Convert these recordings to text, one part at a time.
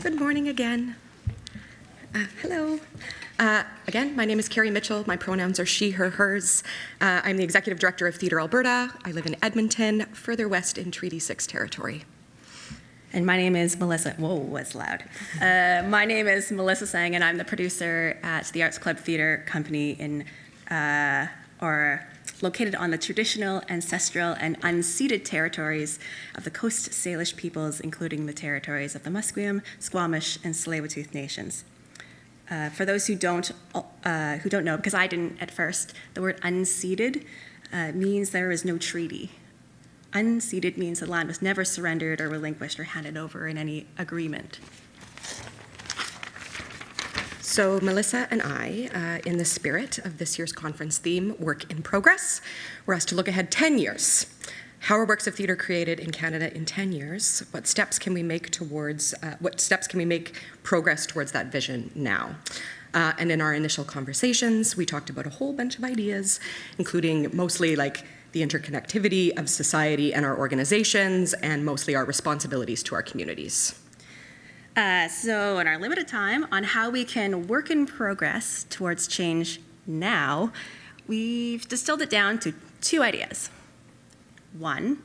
Good morning again. Hello. Again, my name is Carrie Mitchell. My pronouns are she, her, hers. I'm the Executive Director of Theatre Alberta. I live in Edmonton, further west in Treaty 6 territory. And my name is Melissa. Whoa, that's loud. My name is Melissa Sang, and I'm the producer at the Arts Club Theatre Company located on the traditional, ancestral, and unceded territories of the Coast Salish peoples, including the territories of the Musqueam, Squamish, and Tsleil-Waututh nations. For those who don't know, because I didn't at first, the word unceded means there is no treaty. Unceded means the land was never surrendered or relinquished or handed over in any agreement. So Melissa and I, in the spirit of this year's conference theme, Work in Progress, we're asked to look ahead 10 years. How are works of theatre created in Canada in 10 years? What steps can we make progress towards that vision now? And in our initial conversations, we talked about a whole bunch of ideas, including mostly like the interconnectivity of society and our organizations, and mostly our responsibilities to our communities. So in our limited time on how we can work in progress towards change now, we've distilled it down to 2 ideas. 1,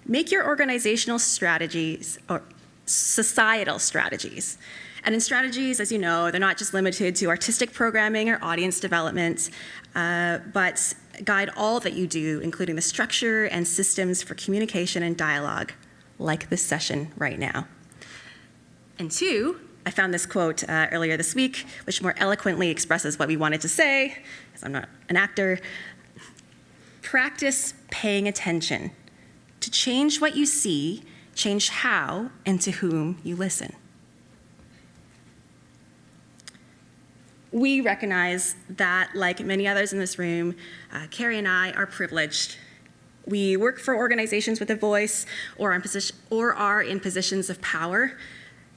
make your organizational strategies or societal strategies. And in strategies, as you know, they're not just limited to artistic programming or audience development, but guide all that you do, including the structure and systems for communication and dialogue, like this session right now. And 2, I found this quote earlier this week, which more eloquently expresses what we wanted to say, because I'm not an actor. Practice paying attention. To change what you see, change how and to whom you listen. We recognize that, like many others in this room, Carrie and I are privileged. We work for organizations with a voice or are in positions of power.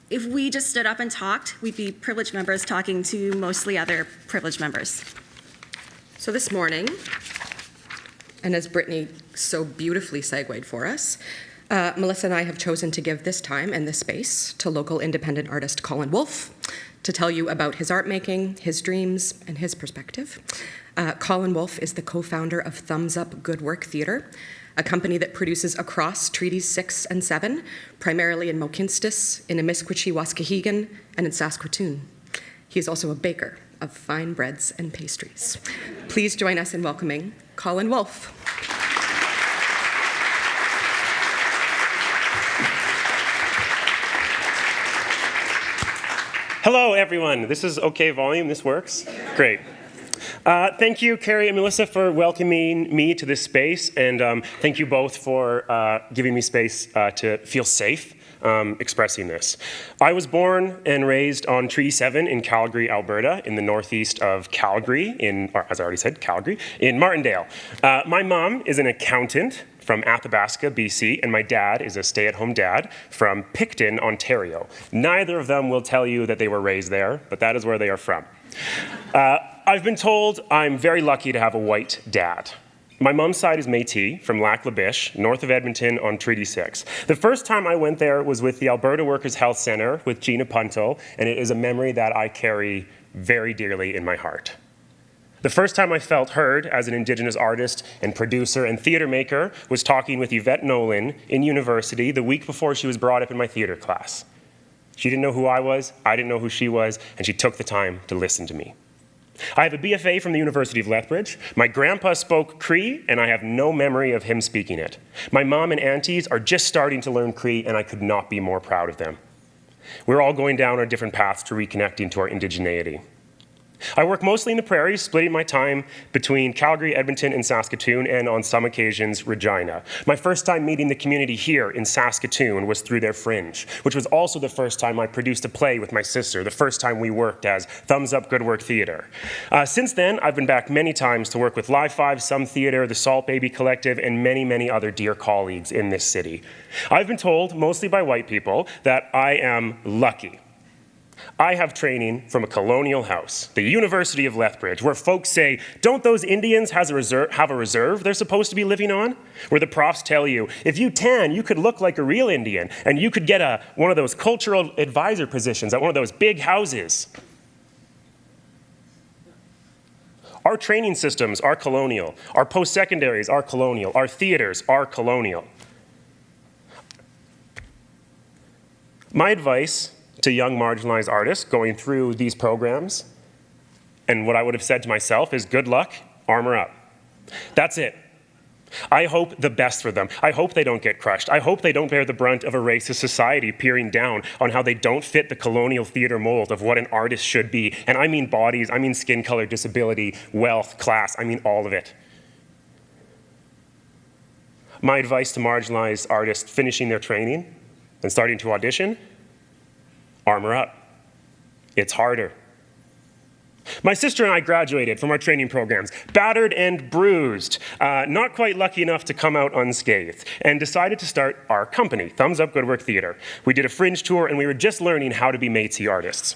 If we just stood up and talked, we'd be privileged members talking to mostly other privileged members. So this morning, and as Brittany so beautifully segued for us, Melissa and I have chosen to give this time and this space to local independent artist Colin Wolfe to tell you about his art making, his dreams, and his perspective. Colin Wolfe is the co-founder of Thumbs Up Good Work Theatre, a company that produces across Treaties 6 and 7, primarily in Mohkinstsis, in Amiskwaci, Waskahegan, and in Saskatoon. He is also a baker of fine breads and pastries. Please join us in welcoming Colin Wolfe. Hello, everyone. This is okay volume. This works? Great. Thank you, Carrie and Melissa, for welcoming me to this space, and thank you both for giving me space to feel safe expressing this. I was born and raised on Treaty 7 in Calgary, Alberta, in the northeast of Calgary, as I already said, Calgary, in Martindale. My mom is an accountant from Athabasca, BC, and my dad is a stay-at-home dad from Picton, Ontario. Neither of them will tell you that they were raised there, but that is where they are from. I've been told I'm very lucky to have a white dad. My mom's side is Métis from Lac La Biche, north of Edmonton on Treaty 6. The first time I went there was with the Alberta Workers' Health Centre with Gina Punto, and it is a memory that I carry very dearly in my heart. The first time I felt heard as an Indigenous artist and producer and theatre maker was talking with Yvette Nolan in university the week before she was brought up in my theatre class. She didn't know who I was, I didn't know who she was, and she took the time to listen to me. I have a BFA from the University of Lethbridge. My grandpa spoke Cree, and I have no memory of him speaking it. My mom and aunties are just starting to learn Cree, and I could not be more proud of them. We're all going down our different paths to reconnecting to our indigeneity. I work mostly in the prairies, splitting my time between Calgary, Edmonton, and Saskatoon, and on some occasions, Regina. My first time meeting the community here in Saskatoon was through their Fringe, which was also the first time I produced a play with my sister, the first time we worked as Thumbs Up Good Work Theatre. Since then, I've been back many times to work with Live 5, Some Theatre, the Salt Baby Collective, and many, many other dear colleagues in this city. I've been told, mostly by white people, that I am lucky. I have training from a colonial house, the University of Lethbridge, where folks say, don't those Indians have a reserve they're supposed to be living on? Where the profs tell you, if you tan, you could look like a real Indian, and you could get one of those cultural advisor positions at one of those big houses. Our training systems are colonial. Our post-secondaries are colonial. Our theaters are colonial. My advice to young marginalized artists going through these programs, and what I would have said to myself is good luck, armor up. That's it. I hope the best for them. I hope they don't get crushed. I hope they don't bear the brunt of a racist society peering down on how they don't fit the colonial theater mold of what an artist should be. And I mean bodies, I mean skin color, disability, wealth, class, I mean all of it. My advice to marginalized artists finishing their training and starting to audition, armor up. It's harder. My sister and I graduated from our training programs, battered and bruised, not quite lucky enough to come out unscathed, and decided to start our company, Thumbs Up Good Work Theater. We did a fringe tour, and we were just learning how to be Métis artists.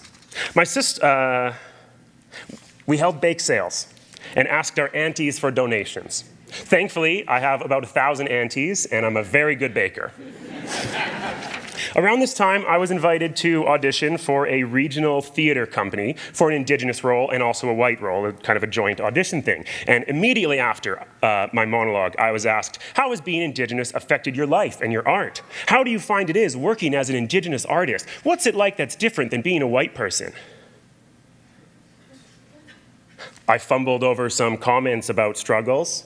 We held bake sales and asked our aunties for donations. Thankfully, I have about 1,000 aunties, and I'm a very good baker. Around this time, I was invited to audition for a regional theater company for an Indigenous role and also a white role, kind of a joint audition thing. And immediately after my monologue, I was asked, how has being Indigenous affected your life and your art? How do you find it is working as an Indigenous artist? What's it like that's different than being a white person? I fumbled over some comments about struggles,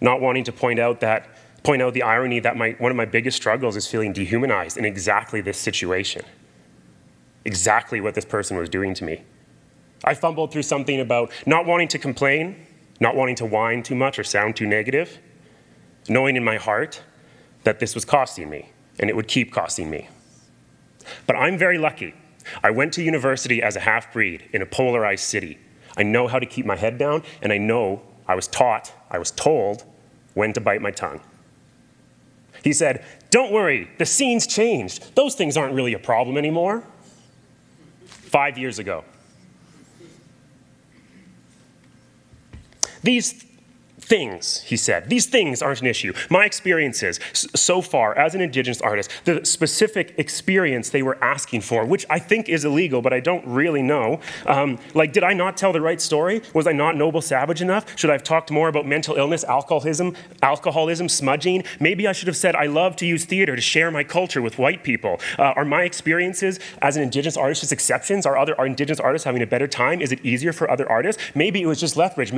not wanting to point out the irony that one of my biggest struggles is feeling dehumanized in exactly this situation. Exactly what this person was doing to me. I fumbled through something about not wanting to complain, not wanting to whine too much or sound too negative, knowing in my heart that this was costing me, and it would keep costing me. But I'm very lucky. I went to university as a half-breed in a polarized city. I know how to keep my head down, and I was told when to bite my tongue. He said, don't worry, the scene's changed. Those things aren't really a problem anymore. 5 years ago. These things, he said, these things aren't an issue. My experiences so far as an Indigenous artist, the specific experience they were asking for, which I think is illegal, but I don't really know. Did I not tell the right story? Was I not noble savage enough? Should I have talked more about mental illness, alcoholism, smudging? Maybe I should have said I love to use theater to share my culture with white people. Are my experiences as an Indigenous artist just exceptions? Are Indigenous artists having a better time? Is it easier for other artists? Maybe it was just Lethbridge.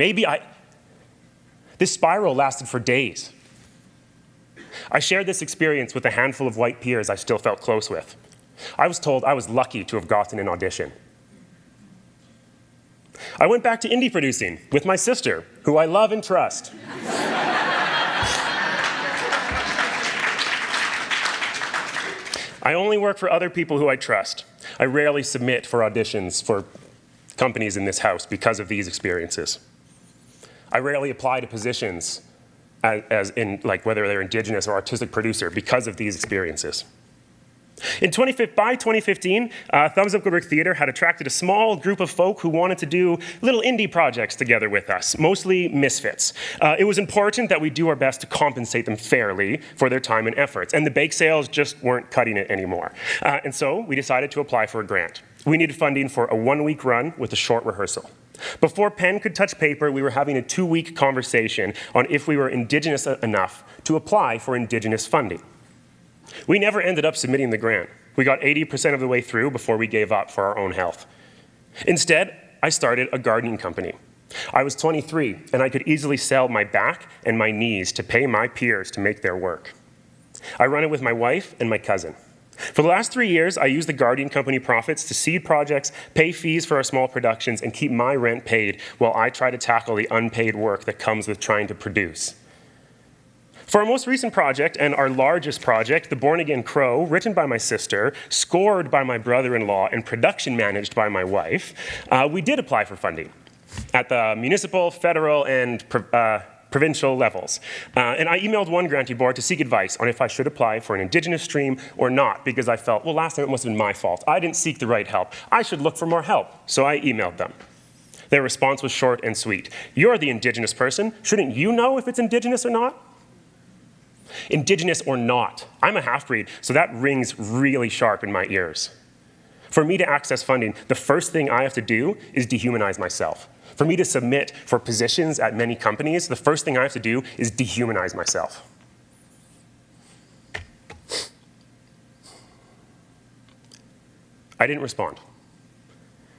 This spiral lasted for days. I shared this experience with a handful of white peers I still felt close with. I was told I was lucky to have gotten an audition. I went back to indie producing with my sister, who I love and trust. I only work for other people who I trust. I rarely submit for auditions for companies in this house because of these experiences. I rarely apply to positions whether they're Indigenous or artistic producer because of these experiences. By 2015, Thumbs Up Good Work Theater had attracted a small group of folk who wanted to do little indie projects together with us, mostly misfits. It was important that we do our best to compensate them fairly for their time and efforts, and the bake sales just weren't cutting it anymore. And so we decided to apply for a grant. We needed funding for a 1-week run with a short rehearsal. Before pen could touch paper, we were having a 2-week conversation on if we were Indigenous enough to apply for Indigenous funding. We never ended up submitting the grant. We got 80% of the way through before we gave up for our own health. Instead, I started a gardening company. I was 23, and I could easily sell my back and my knees to pay my peers to make their work. I run it with my wife and my cousin. For the last 3 years, I used the gardening company profits to seed projects, pay fees for our small productions, and keep my rent paid while I try to tackle the unpaid work that comes with trying to produce. For our most recent project, and our largest project, The Born Again Crow, written by my sister, scored by my brother-in-law, and production managed by my wife, we did apply for funding at the municipal, federal, and provincial levels. And I emailed one grantee board to seek advice on if I should apply for an Indigenous stream or not, because I felt, well, last time it must have been my fault. I didn't seek the right help. I should look for more help. So I emailed them. Their response was short and sweet. You're the Indigenous person. Shouldn't you know if it's Indigenous or not? Indigenous or not. I'm a half-breed, so that rings really sharp in my ears. For me to access funding, the first thing I have to do is dehumanize myself. For me to submit for positions at many companies, the first thing I have to do is dehumanize myself. I didn't respond.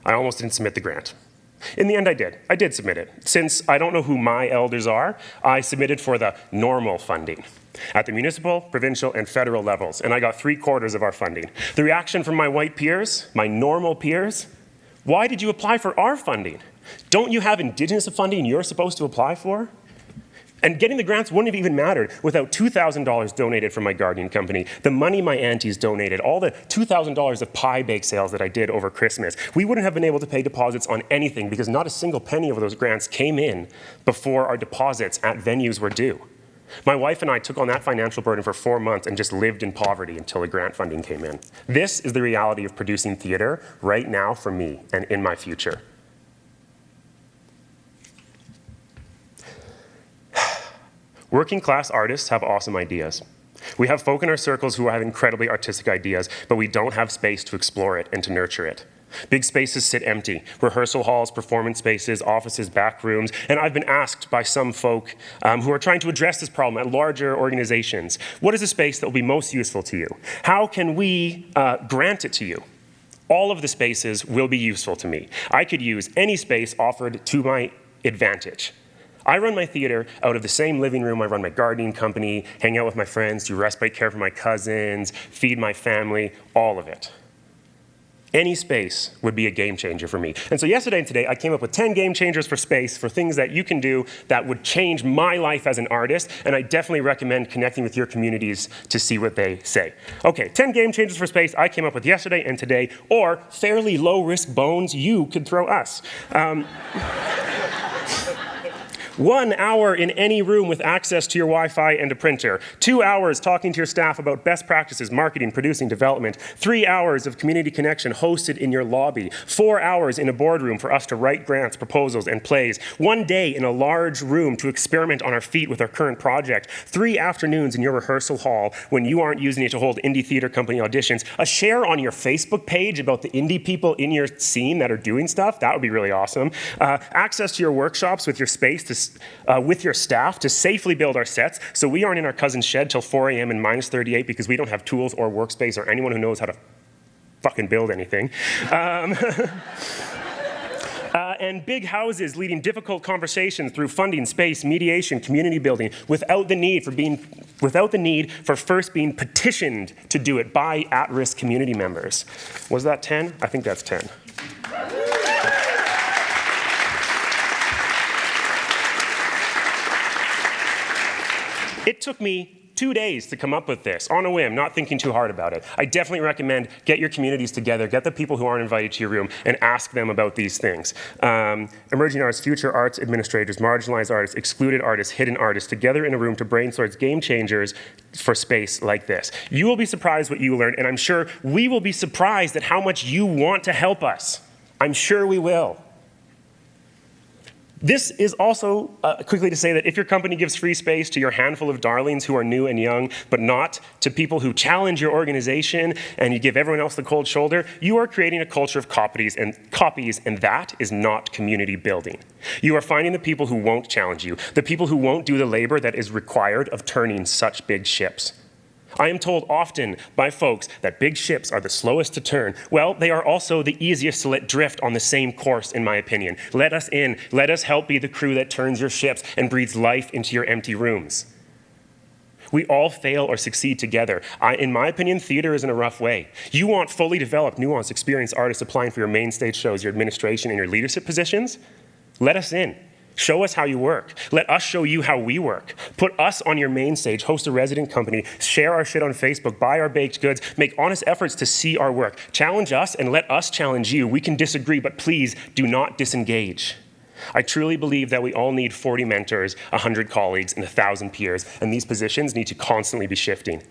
I almost didn't submit the grant. In the end, I did. I did submit it. Since I don't know who my elders are, I submitted for the normal funding at the municipal, provincial, and federal levels, and I got 3/4 of our funding. The reaction from my white peers, my normal peers, why did you apply for our funding? Don't you have Indigenous funding you're supposed to apply for? And getting the grants wouldn't have even mattered without $2,000 donated from my guardian company, the money my aunties donated, all the $2,000 of pie bake sales that I did over Christmas. We wouldn't have been able to pay deposits on anything because not a single penny of those grants came in before our deposits at venues were due. My wife and I took on that financial burden for 4 months and just lived in poverty until the grant funding came in. This is the reality of producing theater right now for me and in my future. Working class artists have awesome ideas. We have folk in our circles who have incredibly artistic ideas, but we don't have space to explore it and to nurture it. Big spaces sit empty. Rehearsal halls, performance spaces, offices, back rooms. And I've been asked by some folk who are trying to address this problem at larger organizations, what is a space that will be most useful to you? How can we grant it to you? All of the spaces will be useful to me. I could use any space offered to my advantage. I run my theater out of the same living room I run my gardening company, hang out with my friends, do respite care for my cousins, feed my family, all of it. Any space would be a game changer for me. And so yesterday and today, I came up with 10 game changers for space, for things that you can do that would change my life as an artist, and I definitely recommend connecting with your communities to see what they say. Okay, 10 game changers for space I came up with yesterday and today, or fairly low-risk bones you could throw us. 1 hour in any room with access to your Wi-Fi and a printer. 2 hours talking to your staff about best practices, marketing, producing, development. 3 hours of community connection hosted in your lobby. 4 hours in a boardroom for us to write grants, proposals, and plays. 1 day in a large room to experiment on our feet with our current project. 3 afternoons in your rehearsal hall when you aren't using it to hold indie theater company auditions. A share on your Facebook page about the indie people in your scene that are doing stuff. That would be really awesome. Access to your workshops with your space to with your staff to safely build our sets so we aren't in our cousin's shed till 4 a.m. in -38 because we don't have tools or workspace or anyone who knows how to fucking build anything. And big houses leading difficult conversations through funding, space, mediation, community building without the need for first being petitioned to do it by at-risk community members. Was that 10? I think that's 10. It took me 2 days to come up with this, on a whim, not thinking too hard about it. I definitely recommend get your communities together, get the people who aren't invited to your room, and ask them about these things. Emerging artists, future arts administrators, marginalized artists, excluded artists, hidden artists, together in a room to brainstorm game changers for space like this. You will be surprised what you learn, and I'm sure we will be surprised at how much you want to help us. I'm sure we will. This is also quickly to say that if your company gives free space to your handful of darlings who are new and young, but not to people who challenge your organization and you give everyone else the cold shoulder, you are creating a culture of copies, and that is not community building. You are finding the people who won't challenge you, the people who won't do the labor that is required of turning such big ships. I am told often by folks that big ships are the slowest to turn. Well, they are also the easiest to let drift on the same course, in my opinion. Let us in. Let us help be the crew that turns your ships and breathes life into your empty rooms. We all fail or succeed together. In my opinion, theater is in a rough way. You want fully developed, nuanced, experienced artists applying for your main stage shows, your administration, and your leadership positions? Let us in. Show us how you work. Let us show you how we work. Put us on your main stage, host a resident company, share our shit on Facebook, buy our baked goods, make honest efforts to see our work. Challenge us and let us challenge you. We can disagree, but please do not disengage. I truly believe that we all need 40 mentors, 100 colleagues, and 1,000 peers, and these positions need to constantly be shifting.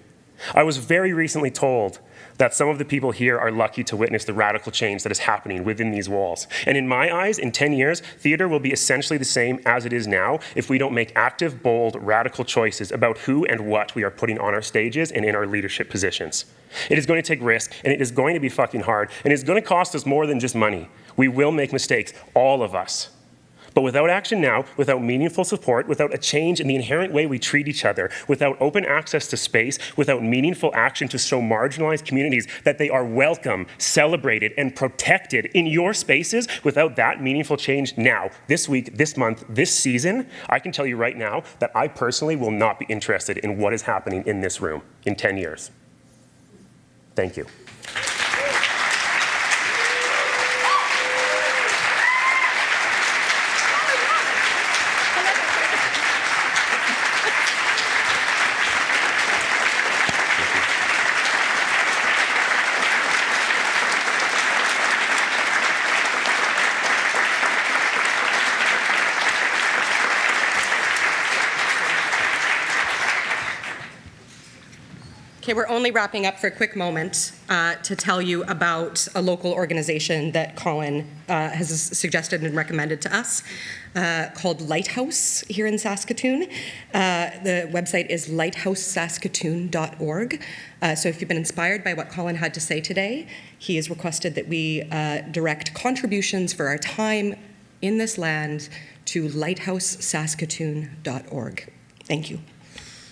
I was very recently told that some of the people here are lucky to witness the radical change that is happening within these walls. And in my eyes, in 10 years, theater will be essentially the same as it is now if we don't make active, bold, radical choices about who and what we are putting on our stages and in our leadership positions. It is going to take risk, and it is going to be fucking hard, and it's going to cost us more than just money. We will make mistakes, all of us. But without action now, without meaningful support, without a change in the inherent way we treat each other, without open access to space, without meaningful action to show marginalized communities that they are welcome, celebrated, and protected in your spaces, without that meaningful change now, this week, this month, this season, I can tell you right now that I personally will not be interested in what is happening in this room in 10 years. Thank you. Okay, we're only wrapping up for a quick moment to tell you about a local organization that Colin has suggested and recommended to us called Lighthouse here in Saskatoon. The website is lighthousesaskatoon.org. So if you've been inspired by what Colin had to say today, he has requested that we direct contributions for our time in this land to lighthousesaskatoon.org. Thank you.